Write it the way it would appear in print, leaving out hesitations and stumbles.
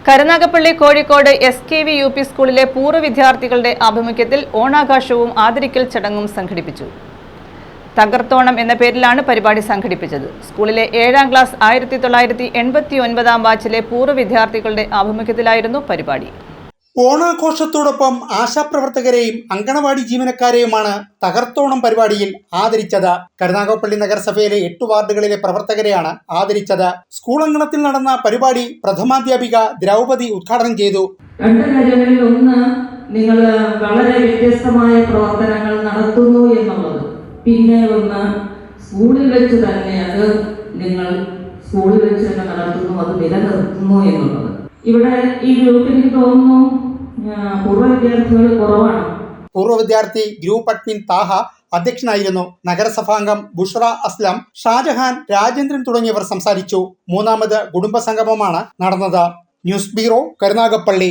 Karunagappally Kozhikode SKV UP സ്കൂളിലെ പൂർവ്വ വിദ്യാർത്ഥികളുടെ ആഭിമുഖ്യത്തിൽ ഓണാഘോഷവും ആദരിക്കൽ ചടങ്ങും സംഘടിപ്പിച്ചു. തകർത്തോണം എന്ന പേരിലാണ് പരിപാടി സംഘടിപ്പിച്ചത്. സ്കൂളിലെ 7ാം ക്ലാസ് 1989 ബാച്ചിലെ പൂർവ്വ വിദ്യാർത്ഥികളുടെ ആഭിമുഖ്യത്തിലായിരുന്നു പരിപാടി. ഓണാഘോഷത്തോടൊപ്പം ആശാപ്രവർത്തകരെയും അങ്കണവാടി ജീവനക്കാരെയുമാണ് തകർത്തോണം പരിപാടിയിൽ ആദരിച്ചത്. കരുനാഗപ്പള്ളി നഗരസഭയിലെ 8 വാർഡുകളിലെ പ്രവർത്തകരെയാണ് ആദരിച്ചത്. സ്കൂൾ അങ്കണത്തിൽ നടന്ന പരിപാടി പ്രഥമാധ്യാപിക ദ്രൗപദി ഉദ്ഘാടനം ചെയ്തു. രണ്ട് കാര്യങ്ങളിൽ ഒന്ന്, നിങ്ങൾ വളരെ വ്യത്യസ്തമായ പ്രവർത്തനങ്ങൾ നടത്തുന്നു എന്നുള്ളത്. പിന്നെ ഒന്ന്, സ്കൂളിൽ വെച്ച് തന്നെ നിങ്ങൾ സ്കൂളിൽ വെച്ച് തന്നെ നടത്തുന്നു, അത് നിലനിർത്തുന്നു എന്നുള്ളത്. ഇവിടെ ഈ ഗ്രൂപ്പിൽ എനിക്ക് തോന്നുന്നു പൂർവ്വ വിദ്യാർത്ഥികൾ കുറവാണ്. പൂർവ്വ വിദ്യാർത്ഥി ഗ്രൂപ്പ് അഡ്മിൻ താഹ അധ്യക്ഷനായിരുന്നു. നഗരസഭാംഗം ബുഷ്റ അസ്ലം, ഷാജഹാൻ, രാജേന്ദ്രൻ തുടങ്ങിയവർ സംസാരിച്ചു. 3ാമത് കുടുംബസംഗമമാണ് നടന്നത്. News bureau, Karunagappally.